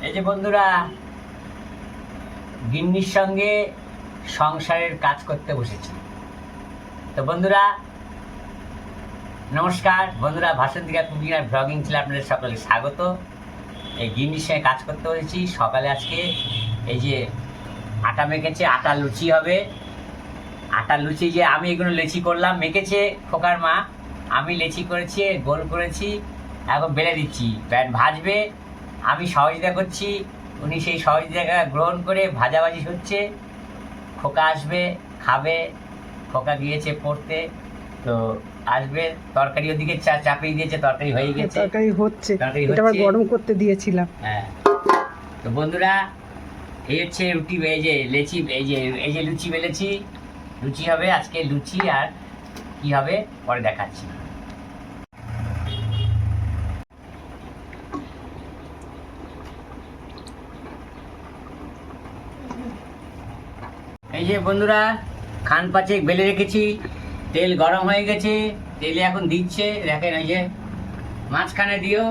এই যে বন্ধুরা, গিন্নির সঙ্গে সংসারের কাজ করতে বসেছি। তো বন্ধুরা নমস্কার, বন্ধুরা ভাসন্তিকা কুকিং আর ব্লগিং চ্যানেলে আপনাদের সকলে স্বাগত। এই গিন্নির সঙ্গে কাজ করতে বসেছি সকালে। আজকে এই যে আটা মেখেছে, আটা লুচি হবে। আটার লুচি যে আমি এগুলো লেচি করলাম, মেখেছে খোকার মা, আমি লেচি করেছি, গোল করেছি, এখন বেলে দিচ্ছি। প্যান ভাজবে, আমি সহযোগিতা করছি, উনি সেই সহযোগিতা গ্রহণ করে ভাজাভাজি হচ্ছে। খোকা আসবে, খাবে। খোকা গিয়েছে পড়তে, তো আসবে। তরকারি ওদিকে চাপিয়ে দিয়েছে, তরকারি হয়ে গেছে, তরকারি হচ্ছে, এটা আবার গরম করতে দিয়েছিলাম। হ্যাঁ, তো বন্ধুরা এই হচ্ছে রুটি, এই যে লেচি, এই যে লুচি বেলেছি, লুচি হবে আজকে। লুচি আর কি হবে পরে দেখাচ্ছি। এই যে বন্ধুরা খান পাচেক বেলে রেখেছি, তেল গরম হয়ে গেছে, তেলে এখন দিচ্ছে। দেখেন এই যে মাঝখানে দিও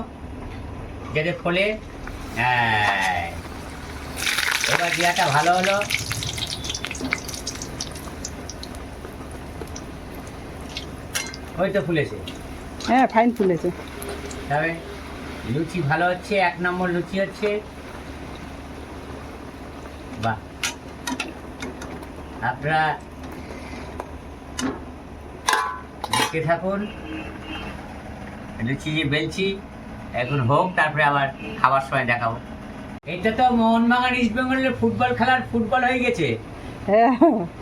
যাতে ফোলে। এবার দিয়াটা ভালো হলো। ওই তো ফুলেছে, হ্যাঁ ফাইন ফুলেছে। তবে লুচি ভালো হচ্ছে, 1 নম্বর লুচি হচ্ছে। বাহ, আপনারা দেখতে থাকুন। লুচি যে বেলছি এখন হোক, তারপরে আবার খাবার সময় দেখাবো। এটা তো মোহনবাগান ইস্ট বেঙ্গলের ফুটবল খেলার ফুটবল হয়ে গেছে।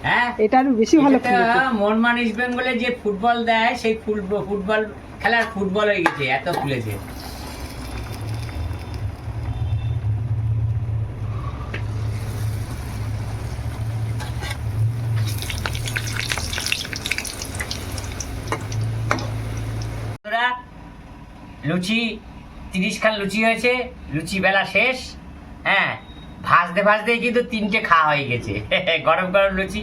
হ্যাঁ, এটা আরো বেশি ভালো ফুলেছে। মোহনবাগান ইস্ট বেঙ্গলে যে ফুটবল দেয়, সেই ফুটবল খেলার ফুটবল হয়ে গেছে, এত ফুলেছে। লুচি 30 খান লুচি হয়েছে, লুচি বেলা শেষ। হ্যাঁ, ভাজতে ভাজতে কিন্তু 3টে খাওয়া হয়ে গেছে। গরম গরম লুচি।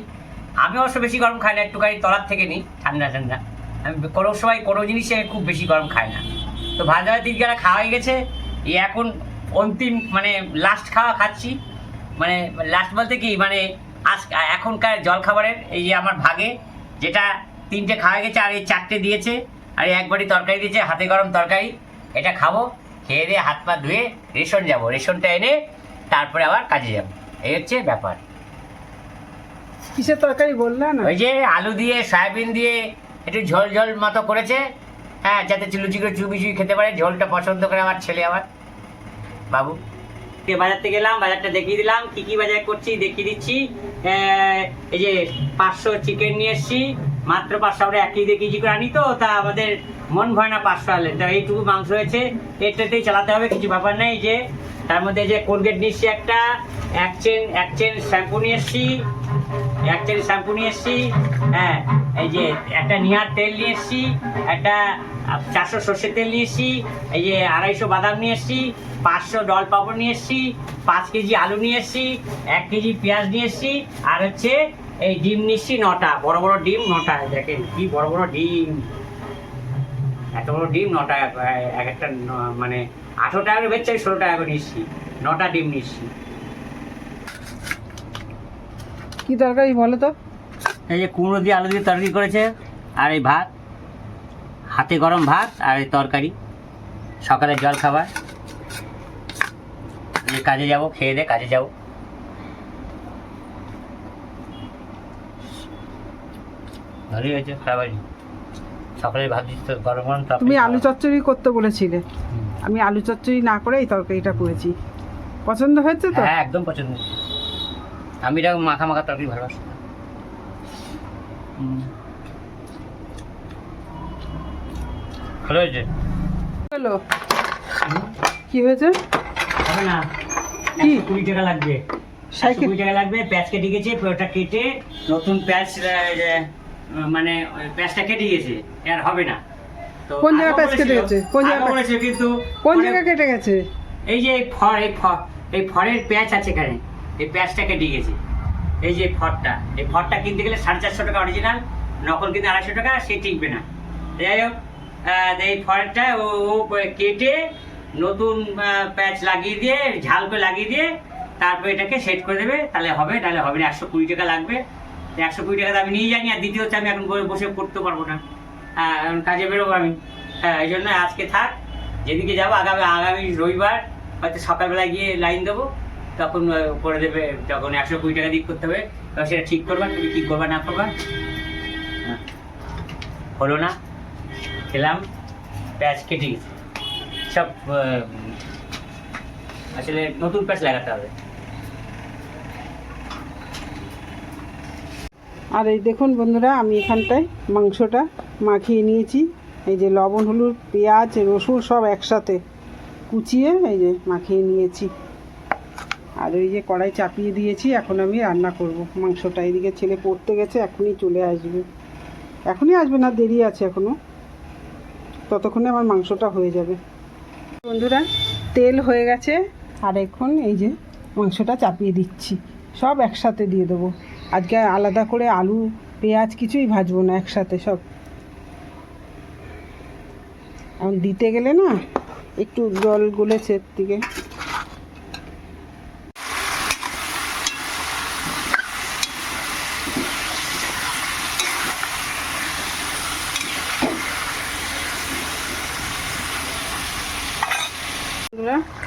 আমি অবশ্য বেশি গরম খাই না, একটুখানি তলার থেকে নিই, ঠান্ডা ঠান্ডা। আমি কোনো সময় কোনো জিনিসে খুব বেশি গরম খাই না। তো ভাজা 3 খাওয়া হয়ে গেছে। এখন অন্তিম মানে লাস্ট খাওয়া খাচ্ছি। মানে লাস্ট বলতে কি, মানে এখনকার জলখাবারের এই যে আমার ভাগে যেটা 3টে খাওয়া গেছে, আর এই 4টে দিয়েছে, আর একবারই তরকারি দিয়েছে, হাতে গরম তরকারি। এটা খাবো, খেয়ে দিয়ে হাত পা ধুয়ে রেশন যাব, রেশনটা এনে তারপরে আবার কাজে যাব। এই হচ্ছে ব্যাপার। কিসের তরকারি বললা না? ওই যে আলু দিয়ে সয়াবিন দিয়ে একটু ঝোল ঝোল মতো করেছে। হ্যাঁ, যাতে লুচি করে চুবি চুবি খেতে পারে। ঝোলটা পছন্দ করে আমার ছেলে, আমার বাবু। বাজারতে গেলাম, বাজারটা দেখিয়ে দিলাম, কি কি বাজার করছি দেখিয়ে দিচ্ছি। এই যে 500 চিকেন নিয়ে এসছি, মাত্র 500। আমরা 1 কেজি করে আনি, তো তা আমাদের মন ভয় না 500 আনলে। তো এইটুকু মাংস হয়েছে, এটাতেই চালাতে হবে, কিছু ব্যাপার নেই। যে তার মধ্যে যে কোলগেট নিয়ে এসছি একটা, এক চেন শ্যাম্পু নিয়ে এসছি, হ্যাঁ। এই যে একটা নিয়ার তেল নিয়ে এসছি, একটা 400 সর্ষের তেল নিয়ে এসছি, এই যে 250 বাদাম নিয়ে এসছি, 500 ডল পাপড় নিয়ে এসছি, 5 কেজি আলু নিয়ে এসছি, 1 কেজি পেঁয়াজ নিয়ে এসছি, আর হচ্ছে এই ডিম নিচ্ছি 9টা, বড় বড় ডিম 9টা। দেখেন কি বড় বড় ডিম, এত বড় ডিম 9টা। এক একটা মানে 18 টাকা করে বেচছে, 16 টাকা করে নিচ্ছি, 9টা ডিম নিচ্ছি। কি তরকারি বলো তো? এই যে কুমড়ো দিয়ে আলু দিয়ে তরকারি করেছে, আর এই ভাত, হাতে গরম ভাত, আর এই তরকারি। সকালের জল খাবার। এই কাজে যাব, খেয়ে দিয়ে কাজে যাব। ভালোই হয়েছে, খারাপ হয়নি। সকালে ভাবছি তো গরম গরম। তুমি আলু চচ্চড়ি করতে বলেছিলে, আমি আলু চচ্চড়ি না করে এই তরকারিটা করেছি। পছন্দ হয়েছে তো? হ্যাঁ, একদম পছন্দ। আমি এটা মাখা মাখা তরকারি ভালোবাসি। ভালো হয়েছে। হলো কি হয়েছে? হবে না, কি 20 টাকা লাগবে। 20 টাকা লাগবে। প্যাঁচ কেটে গেছে, ওটা কেটে নতুন প্যাঁচ, মানে প্যাঁচটা কেটে গেছে, আর হবে না। তো কোন জায়গায় প্যাঁচ কেটে গেছে? কোন জায়গায় বলেছে, কিন্তু কোন জায়গায় কেটে গেছে? এই যে এই ফড়ের প্যাঁচ আছে এখানে, এই প্যাঁচটা কেটে গেছে। এই যে এই ফড়টা কিনতে গেলে 450 টাকা অরিজিনাল, নকল কিনতে 250 টাকা, সে টিকবে না। যাই হোক, এই ফড়টা ও কেটে নতুন প্যাচ লাগিয়ে দিয়ে ঝাল করে লাগিয়ে দিয়ে তারপরে এটাকে সেট করে দেবে, তাহলে হবে, নাহলে হবে না। 120 টাকা লাগবে। 120 টাকা আমি নিয়ে জানি, আর দ্বিতীয় হচ্ছে আমি এখন বসে করতে পারবো না, এখন কাজে বেরোবো আমি। এই জন্য আজকে থাক, যেদিকে যাবো আগামী রবিবার হয়তো সকালবেলায় গিয়ে লাইন দেবো, তখন করে দেবে। তখন 120 টাকা দিয়ে করতে হবে, তখন সেটা ঠিক করবা, তুমি কী করবা না করবা। হলো না, খেলাম, প্যাচ কেটে গেছে সব। আসলে নতুন প্যাচ লাগাতে হবে। আর এই দেখুন বন্ধুরা, আমি এখানটায় মাংসটা মাখিয়ে নিয়েছি। এই যে লবণ, হলুদ, পেঁয়াজ, রসুন সব একসাথে কুচিয়ে এই যে মাখিয়ে নিয়েছি। আর ওই যে কড়াই চাপিয়ে দিয়েছি, এখন আমি রান্না করব মাংসটা। এদিকে ছেলে পড়তে গেছে, এখনই চলে আসবে। এখনই আসবে না, দেরি আছে এখনও, ততক্ষণে আমার মাংসটা হয়ে যাবে। বন্ধুরা, তেল হয়ে গেছে, আর এখন এই যে মাংসটা চাপিয়ে দিচ্ছি। সব একসাথে দিয়ে দেবো। আজকে আলাদা করে আলু পেঁয়াজ কিছুই ভাজবো না, একসাথে সব। এখন দিতে গেলে না একটু জল গলেছে এর দিকে।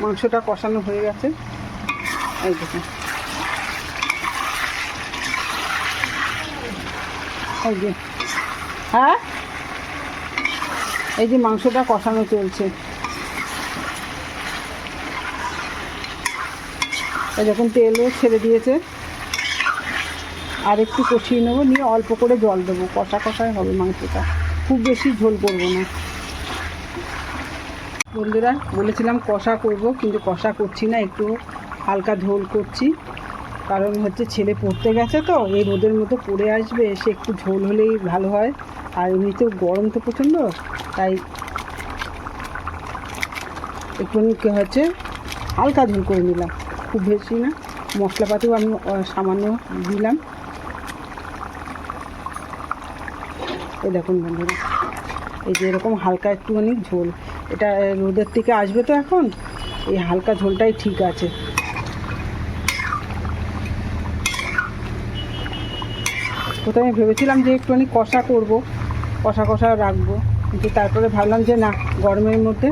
মাংসটা কষানো হয়ে গেছে, এই দেখুন। এই যে হ্যাঁ, এই যে মাংসটা কষানো চলছে। এই দেখুন তেলও ছেড়ে দিয়েছে। আর একটু কষিয়ে নেবো, নিয়ে অল্প করে জল দেবো। কষা কষাই হবে মাংসটা, খুব বেশি ঝোল করবো না। বন্ধুরা, বলেছিলাম কষা করব, কিন্তু কষা করছি না, একটু হালকা ঝোল করছি। কারণ হচ্ছে ছেলে পড়তে গেছে তো, এই রোদের মতো পড়ে আসবে, সে একটু ঝোল হলেই ভালো হয়। আর এমনিতেও গরম তো প্রচণ্ড, তাই একটু হচ্ছে হালকা ঝোল করে নিলাম, খুব বেশি না। মশলাপাতিও আমি সামান্য দিলাম। এই দেখুন বন্ধুরা, এই যে এরকম হালকা একটুখানি ঝোল, এটা রোদের থেকে আসবে তো এখন, এই হালকা ঝোলটাই ঠিক আছে। প্রথমে ভেবেছিলাম যে একটুখানি কষা করব, কষা কষা রাখবো, কিন্তু তারপরে ভাবলাম যে না, গরমের মধ্যে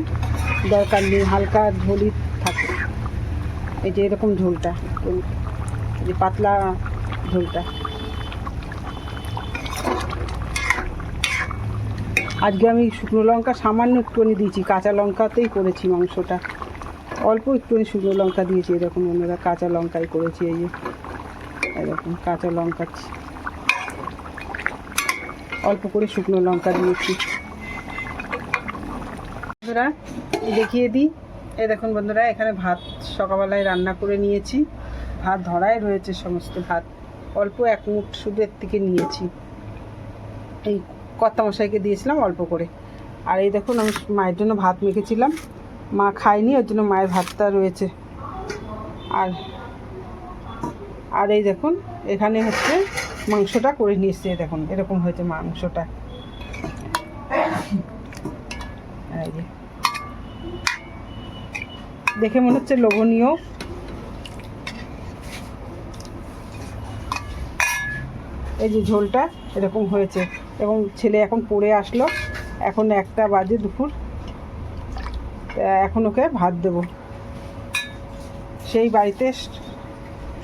দরকার নেই, হালকা ঝোলই থাকে। এই যে এরকম ঝোলটা, এই যে পাতলা ঝোলটা। আজকে আমি শুকনো লঙ্কা সামান্য একটুখানি দিয়েছি, কাঁচা লঙ্কাতেই করেছি মাংসটা। অল্প একটুখানি শুকনো লঙ্কা দিয়েছি, এরকম বন্ধুরা, কাঁচা লঙ্কাই করেছি। এই যে এরকম কাঁচা লঙ্কা, অল্প করে শুকনো লঙ্কা দিয়েছি। বন্ধুরা দেখিয়ে দিই, এই দেখুন বন্ধুরা, এখানে ভাত সকালবেলায় রান্না করে নিয়েছি। ভাত ধরাই রয়েছে সমস্ত ভাত, অল্প এক মুঠ শুধু এর থেকে নিয়েছি। এই কর্তামশাইকে দিয়েছিলাম অল্প করে। আর এই দেখুন, আমি মায়ের জন্য ভাত মেখেছিলাম, মা খায়নি, ওর জন্য মায়ের ভাতটা রয়েছে। আর এই দেখুন, এখানে হচ্ছে মাংসটা করে নিয়ে এসছে। দেখুন এরকম হয়েছে মাংসটা। এই যে দেখে মনে হচ্ছে লোভনীয়। এই যে ঝোলটা এরকম হয়েছে, এবং ছেলে এখন পড়ে আসলো, এখন 1টা বাজে দুপুর। এখন ওকে ভাত দেব। সেই বাড়িতে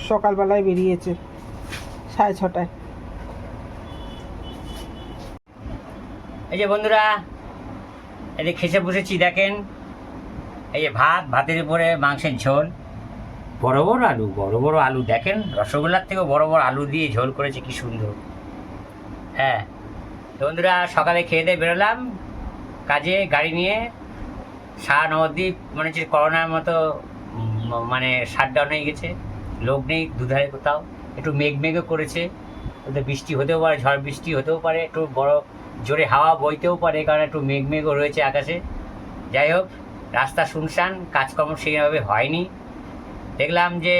সকালবেলায় বেরিয়েছে 6:30টায়। এই যে বন্ধুরা, এই যে খেসে বসেছি, দেখেন এই যে ভাতের উপরে মাংসের ঝোল, বড় বড় আলু দেখেন, রসগোল্লার থেকেও বড় বড় আলু দিয়ে ঝোল করেছে, কি সুন্দর। হ্যাঁ তো বন্ধুরা, সকালে খেয়ে দিয়ে বেরোলাম কাজে গাড়ি নিয়ে। সারা নবদ্বীপ মনে হচ্ছে করোনার মতো, মানে শাটডাউন হয়ে গেছে, লোক নেই দুধারে কোথাও। একটু মেঘও করেছে, ওদের বৃষ্টি হতেও পারে, ঝড় বৃষ্টি হতেও পারে, একটু বড় জোরে হাওয়া বইতেও পারে, কারণ একটু মেঘও রয়েছে আকাশে। যাই হোক, রাস্তা শুনশান, কাজকর্ম সেইভাবে হয়নি। দেখলাম যে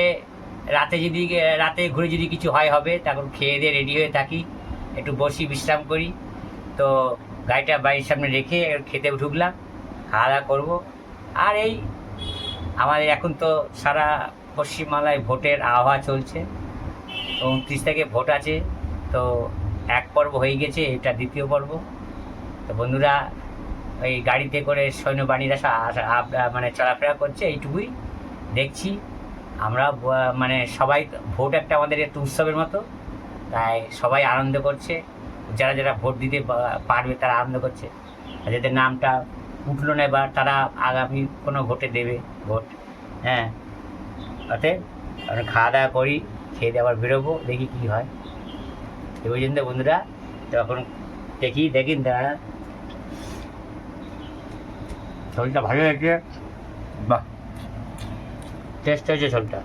রাতে ঘুরে যদি কিছু হবে, তখন খেয়ে দিয়ে রেডি হয়ে থাকি, একটু বসি বিশ্রাম করি। তো গাড়িটা বাড়ির সামনে রেখে খেতে ঢুকলাম, খাওয়া দাওয়া করবো। আর এই আমাদের এখন তো সারা পশ্চিমবাংলায় ভোটের আবহাওয়া চলছে। 29 থেকে ভোট আছে, তো এক পর্ব হয়ে গেছে, এটা দ্বিতীয় পর্ব। তো বন্ধুরা ওই গাড়িতে করে সৈন্যবাহিনীরা মানে চলাফেরা করছে, এইটুকুই দেখছি। আমরা মানে সবাই, ভোট একটা আমাদের একটু উৎসবের মতো, তাই সবাই আনন্দ করছে। যারা যারা ভোট দিতে পারবে তারা আনন্দ করছে, আর যাদের নামটা উঠলো না এবার, তারা আগামী কোনো ভোটে দেবে ভোট। হ্যাঁ, অতএব আমরা খাওয়া দাওয়া করি, খেয়ে দিয়ে আবার বেরোবো, দেখি কী হয়। এই পর্যন্ত বন্ধুরা, তো এখন দেখি দাঁড়া, ঝোলটা ভালো হয়েছে, বাহ, টেস্ট হয়েছে ঝোলটা।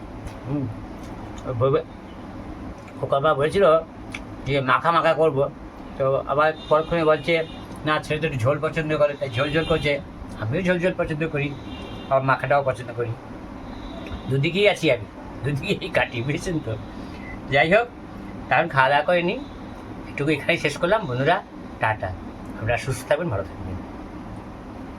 খোকাবা বলেছিল যে মাখা মাখা করবো, তো আবার পরক্ষণে বলছে না, ছেলে তো একটু ঝোল পছন্দ করে, তাই ঝোল ঝোল করছে। আমিও ঝোল ঝোল পছন্দ করি, আবার মাখাটাও পছন্দ করি। দুদিকেই আছি আমি, দুদিকেই কাটি, বুঝেছেন তো। যাই হোক, কারণ খাওয়া দাওয়া করে নিই, এটুকু এখানেই শেষ করলাম বন্ধুরা। টাটা, আপনারা সুস্থ থাকবেন, ভালো থাকবেন।